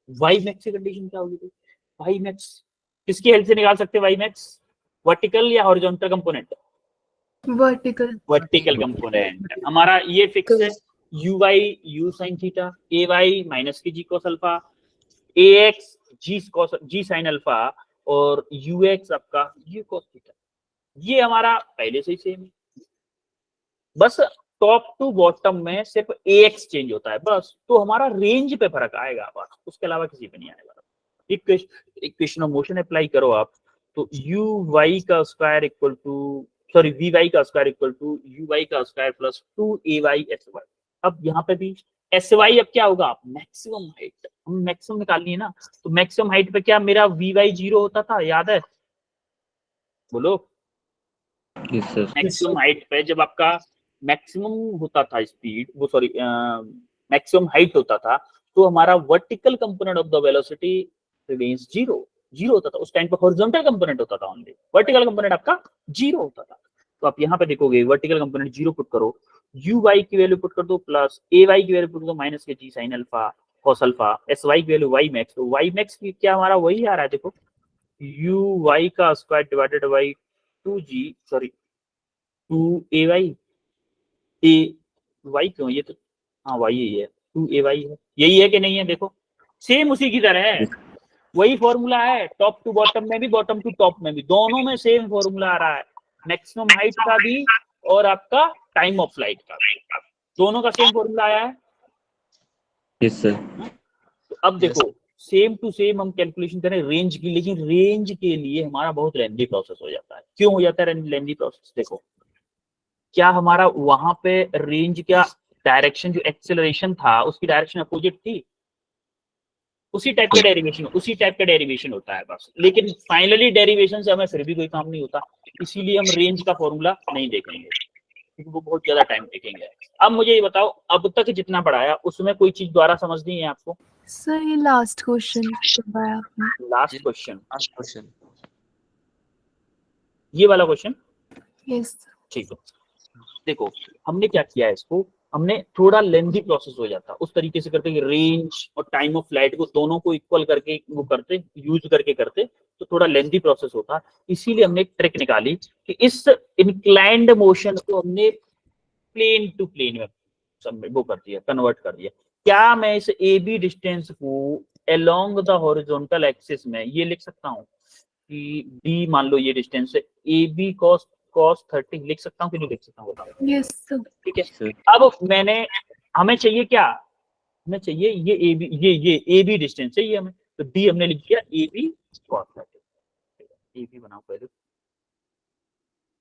वाई मैक्स की कंडीशन क्या होगी? वाई मैक्स किसकी हेल्प से निकाल सकते हैं? वाई मैक्स वर्टिकल या horizontal component? Vertical. Vertical component हमारा ये फिक्स है, u y u sine theta, a y minus की g cos alpha, a x g sine alpha, और यू एक्स आपका यू कॉस थीटा। ये हमारा पहले से ही सेम है, बस टॉप टू बॉटम में सिर्फ ए एक्स चेंज होता है बस, तो हमारा रेंज पे फर्क आएगा बस, उसके अलावा किसी पे नहीं आएगा। इक्वेशन ऑफ मोशन अप्लाई करो आप, तो यू वाई का square equal to sorry v y का square equal to u y का square plus 2ay s y. अब यहाँ पे भी एस वाई अब क्या होगा? मैक्सिमम हाइट, हम मैक्सिमम निकालनी है ना, तो मैक्सिमम हाइट पे क्या मेरा वी वाई जीरो होता था, याद है? बोलो। Yes, sir. मैक्सिमम हाइट पे जब आपका मैक्सिमम होता था स्पीड, वो सॉरी मैक्सिमम हाइट होता था, तो हमारा vertical component of the velocity remains zero होता था। उस टाइम पे हॉरिजॉन्टल कंपोनेंट होता था ओनली, वर्टिकल कंपोनेंट आपका जीरो होता था। तो आप यहाँ पे देखोगे वर्टिकल कंपोनेंट जीरो पुट करो, यू वाई की वैल्यू पुट कर दो प्लस ए वाई की वैल्यू पुट कर दो माइनस के g sine alpha cos alpha, s y की वैल्यू वाई मैक्स, तो वाई मैक्स की क्या हमारा वही आ रहा है, देखो यू वाई का square divided by 2ay a y क्यों, ये तो हाँ वाई यही है, 2ay है, यही है कि नहीं है? देखो सेम उसी की तरह है, वही फॉर्मूला है, टॉप टू बॉटम में भी बॉटम टू टॉप में भी, दोनों में सेम फॉर्मूला आ रहा है, मैक्सिमम हाइट का भी और आपका टाइम ऑफ फ्लाइट का भी, दोनों का सेम फॉर्मूला आया है। Yes, sir. तो अब देखो सेम टू सेम हम कैलकुलेशन करें रेंज की, लेकिन रेंज के लिए हमारा बहुत लेंथी प्रोसेस हो जाता है। क्यों हो जाता है लेंथी प्रोसेस? देखो क्या हमारा वहां पे रेंज का डायरेक्शन जो एक्सेलरेशन था उसकी डायरेक्शन अपोजिट थी, उसी टाइप का डेरिवेशन होता है बस, लेकिन फाइनली डेरिवेशन से हमें फिर भी कोई काम नहीं होता, इसीलिए हम रेंज का फॉर्मूला नहीं देखेंगे क्योंकि वो बहुत ज्यादा टाइम टेकिंग है। अब मुझे ये बताओ, अब तक जितना पढ़ाया उसमें कोई चीज दोबारा समझनी है आपको? सर ये लास्ट क्वेश्चन करवाया आपने। Last question, Last question. ये वाला क्वेश्चन, यस ठीक है। देखो हमने क्या किया है, इसको हमने थोड़ा लेंथी प्रोसेस हो जाता उस तरीके से करते कि रेंज और टाइम ऑफ फ्लाइट को दोनों को इक्वल करके वो करते, यूज करके करते, तो थोड़ा लेंथी प्रोसेस होता। इसीलिए हमने एक ट्रिक निकाली कि इस इंक्लाइंड मोशन को हमने प्लेन टू प्लेन में वो कर दिया, कन्वर्ट कर दिया। क्या मैं इस ए बी डिस्टेंस को अलोंग द हॉरिजॉन्टल एक्सिस में ये लिख सकता हूँ कि डी मान लो ये डिस्टेंस है, ए बी cos 30 लिख सकता हूँ कि नहीं लिख सकता हूँ? बताओ। Yes sir. ठीक है, Sir. अब हमें चाहिए क्या, हमें चाहिए ये ए बी डिस्टेंस है ये हमें, तो डी हमने लिख दिया a b cos 30। A b बनाओ पहले,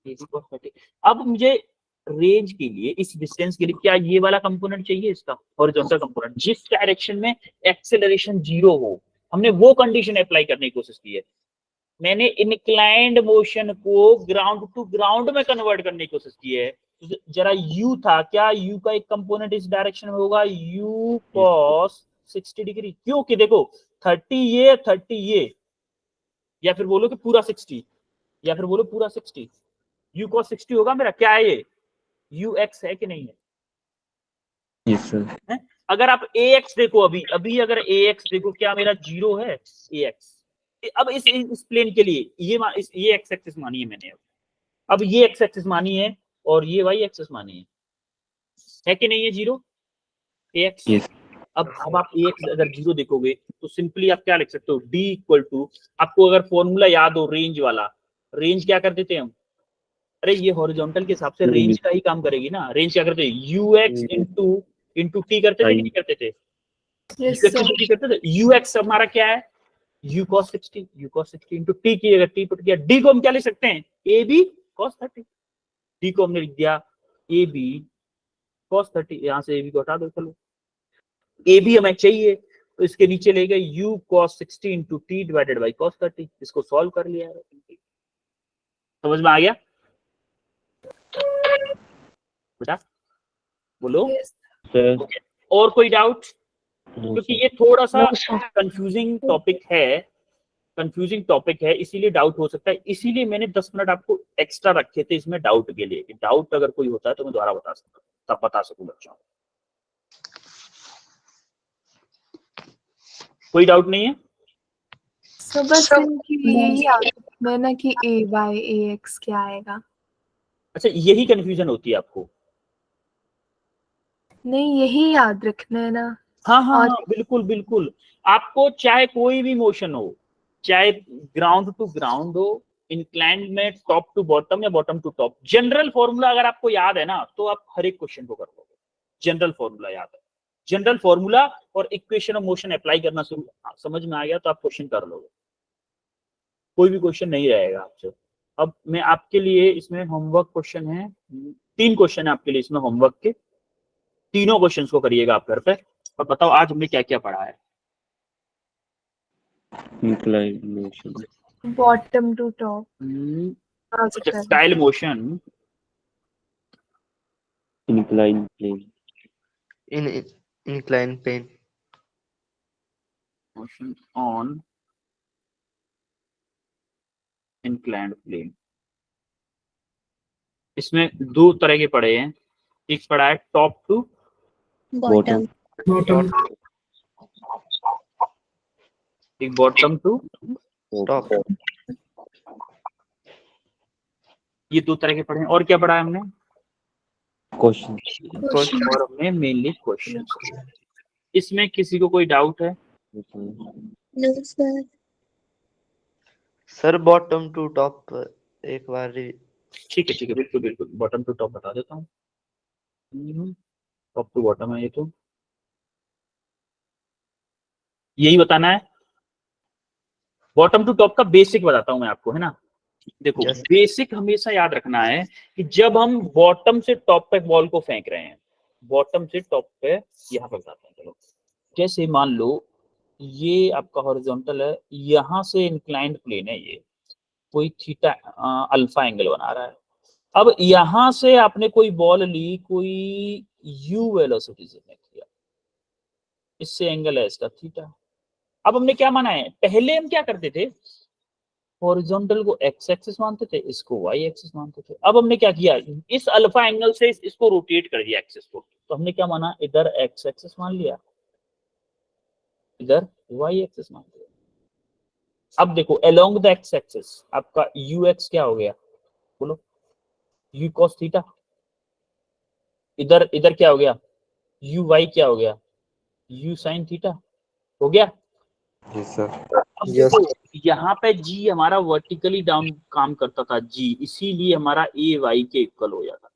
ए बी cos 30। अब मुझे रेंज के लिए इस डिस्टेंस के लिए क्या ये वाला कंपोनेंट चाहिए, इसका हॉरिजॉन्टल कंपोनेंट, जिस डायरेक्शन में एक्सेलरेशन जीरो हो, हमने वो कंडीशन अप्लाई करने की कोशिश की है। मैंने इंक्लाइंड मोशन को ग्राउंड टू ग्राउंड में कन्वर्ट करने की कोशिश की है। जरा u था, क्या u का एक कंपोनेंट इस डायरेक्शन में होगा, u cos 60 डिग्री, क्योंकि देखो 30 ये, या फिर बोलो कि पूरा 60, या फिर बोलो पूरा 60, u cos 60 होगा मेरा, क्या है ये ux है कि नहीं है? Yes, sir. अगर आप ax देखो, अभी अगर ax देखो, क्या मेरा 0 है ax। अब इस प्लेन के लिए ये x एक्सिस मानी है मैंने, अब ये x एक्सिस मानी है और ये y एक्सिस मानी है कि नहीं, ये 0 ax। Yes. अब आप ax अगर 0 देखोगे तो सिंपली आप क्या लिख सकते हो, d इक्वल टू, आपको अगर फॉर्मूला याद हो रेंज वाला, रेंज क्या कर देते हैं हम, अरे ये हॉरिजॉन्टल के हिसाब से रेंज का ही काम करेगी ना। रेंज क्या करते हैं, ux इंटू टी करते थे कि नहीं करते थे, Yes, ux sir. Into t करते थे। ux हमारा क्या है, u cos 60 इंटू टी की अगर टी पुट किया, d को हम क्या लिख सकते हैं, ab cos 30, d को हमने लिख दिया ab cos 30, यहां से ab को हटा दो, चलो ab हमें चाहिए तो इसके नीचे ले गए u cos 60 into t divided by cos 30, इसको सॉल्व कर लिया है। समझ में आ गया बेटा, बोलो। Yes. Sir. और कोई डाउट, No, क्योंकि sir. ये थोड़ा सा No, sir. कंफ्यूजिंग टॉपिक है, इसीलिए डाउट हो सकता है, इसीलिए मैंने 10 मिनट आपको एक्स्ट्रा रखे थे इसमें डाउट के लिए, कि डाउट अगर कोई होता है तो मैं दोबारा बता सकता, तब बता सकूं बच्चों। कोई डाउट नहीं है? So बस इनकी यही याद रखना है ना कि ay ax क्या आएगा। अच्छा, यही कंफ्यूजन होती है आपको? नहीं, यही याद रखना है ना। हाँ हाँ और हाँ, बिल्कुल बिल्कुल। आपको चाहे कोई भी मोशन हो, चाहे ग्राउंड टू ग्राउंड हो, इंक्लाइंड में टॉप टू बॉटम या bottom to top, general formula अगर आपको याद है ना तो आप हर एक क्वेश्चन को कर लोगे। जनरल फॉर्मूला याद है, जनरल फॉर्मूला और इक्वेशन ऑफ मोशन अप्लाई करना समझ में आ गया तो आप क्वेश्चन कर लोगे, कोई भी क्वेश्चन नहीं रहेगा आपसे। अब मैं आपके लिए इसमें होमवर्क क्वेश्चन है, 3 क्वेश्चन है आपके लिए इसमें होमवर्क के, तीनों क्वेश्चंस को करिएगा आप घर पे और बताओ आज हमने क्या क्या पढ़ा है। Inclination. bottom to top projectile motion Inclined plane. in inclined plane. motion on inclined plane, इसमें 2 तरह के पढ़े हैं, एक पढ़ा है टॉप टू Bottom. एक बॉटम टू, Top. ये 2 तरह के पढ़े हैं। और क्या पढ़ा है हमने, Question. और हमने मेनली क्वेश्चन। इसमें किसी को कोई डाउट है? No, sir. Sir, bottom to top एक बार ठीक है बिल्कुल बिल्कुल, बॉटम टू टॉप बता देता हूँ, टॉप टू बॉटम है, ये तो यही बताना है। बॉटम टू टॉप का बेसिक बताता हूं मैं आपको, है ना। देखो Yes. बेसिक हमेशा याद रखना है कि जब हम बॉटम से टॉप पे बॉल को फेंक रहे हैं, बॉटम से टॉप पे यहाँ पे बताते हैं, चलो जैसे मान लो ये आपका हॉरिजॉन्टल है, यहाँ से इंक्लाइंड प्लेन है, ये कोई थीटा अल्फा एंगल बना रहा है। अब यहाँ से आपने कोई बॉल ली, कोई यू वेलोसिटी से फेंक दिया, इससे एंगल है इसका थीटा। अब हमने क्या माना है, पहले हम क्या करते थे, हॉरिजॉन्टल को एक्स एक्सिस मानते थे, इसको वाई एक्सिस मानते थे। अब हमने क्या किया, इस अल्फा एंगल से इसको रोटेट कर दिया एक्सिस को, तो हमने क्या माना, इधर एक्स एक्सिस मान लिया, इधर वाई एक्सिस मान लिया। अब देखो अलोंग द एक्स एक्सिस आपका यू एक्स क्या हो गया, बोलो, यू कॉस थीटा। इधर इधर क्या हो गया, यू वाई क्या हो गया, यू साइन थीटा हो गया। Yes, sir. अब देखो यहाँ पे जी हमारा वर्टिकली डाउन काम करता था जी, इसीलिए हमारा ए वाई के इक्वल हो जाता।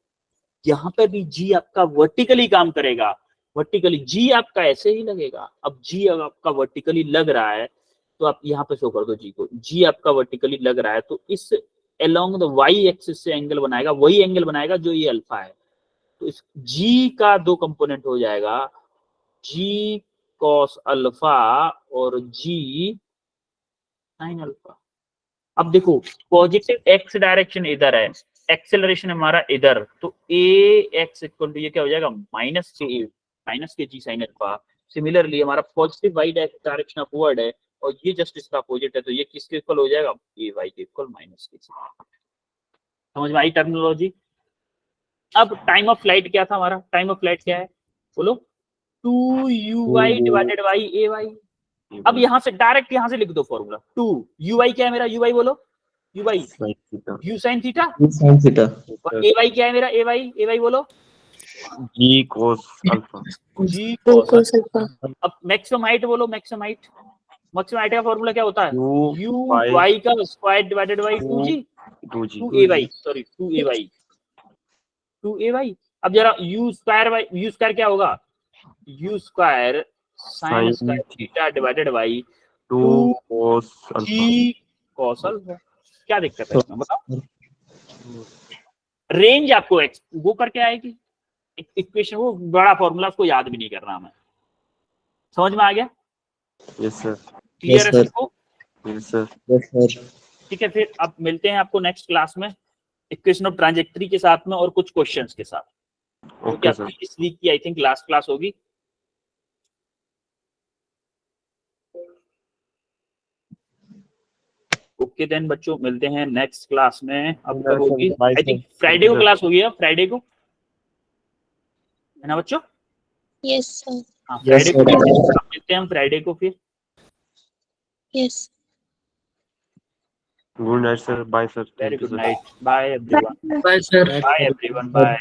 यहाँ पे भी जी आपका वर्टिकली काम करेगा, वर्टिकली जी आपका ऐसे ही लगेगा। अब जी आपका वर्टिकली लग रहा है तो आप यहाँ पे शो कर दो जी को, जी आपका वर्टिकली लग रहा है तो इस अलोंग द वाई एक्सिस से एंगल बनाएगा, वही एंगल बनाएगा जो ये अल्फा है। तो इस जी का 2 कंपोनेंट हो जाएगा, जी कॉस अल्फा और जी साइन अल्फा। अब देखो पॉजिटिव एक्स डायरेक्शन इधर है, एक्सेलरेशन हमारा इधर, तो ए एक्स इक्वल टू ये क्या हो जाएगा, माइनस के जी साइन अल्फा। सिमिलरली हमारा पॉजिटिव वाई डायरेक्शन अपवर्ड है और ये जस्ट इसका अपोजिट है, तो ये किसके इक्वल हो जाएगा, ए वाई के इक्वल माइनस के। समझ में आई टर्मिनोलॉजी? अब टाइम ऑफ फ्लाइट क्या था हमारा, टाइम ऑफ फ्लाइट क्या है, बोलो, 2uy डिवाइडेड बाई ay। अब यहाँ से डायरेक्ट यहाँ से लिख दो फॉर्मूला 2uy क्या है मेरा, uy बोलो, uy Sin theta. u sin theta, sin theta. और ay क्या है मेरा, ay बोलो G cos alpha. g Two cos। cos alpha. अब मैक्सिमम हाइट बोलो, मैक्सिमम हाइट का फॉर्मूला क्या होता है, Q uy का square divided by 2g 2G. 2ay, sorry 2ay। अब जरा u स्क्वायर क्या होगा, u square sine Sin square theta divided by 2 cos alpha. g cos alpha. क्या दिक्कत है इसमें बताओ। रेंज आपको वो करके आएगी इक्वेशन, वो बड़ा फॉर्मूला उसको याद भी नहीं करना हमें। समझ में आ गया, Yes sir. क्लियर है sir. सबको? Yes sir. Yes, sir. ठीक है, फिर अब मिलते हैं आपको नेक्स्ट क्लास में इक्वेशन ऑफ ट्रांजेक्टरी के साथ में और कुछ क्वेश्चंस के साथ। Okay sir. इस वीक की आई थिंक लास्ट क्लास होगी। ओके देन बच्चों, मिलते हैं नेक्स्ट क्लास में। अब कब होगी, आई थिंक फ्राइडे को क्लास होगी। अब फ्राइडे को है ना बच्चों? Yes, sir. हाँ Yes, फ्राइडे को sir. मिलते हैं हम फ्राइडे को फिर। Yes. Good night sir. Bye sir. Very Thank you good sir. Night, bye everyone, Bye, sir. Bye everyone, bye.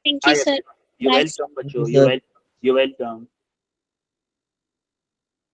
Thank you, sir. You Bye. Welcome बच्चों, Thank you, sir. You welcome.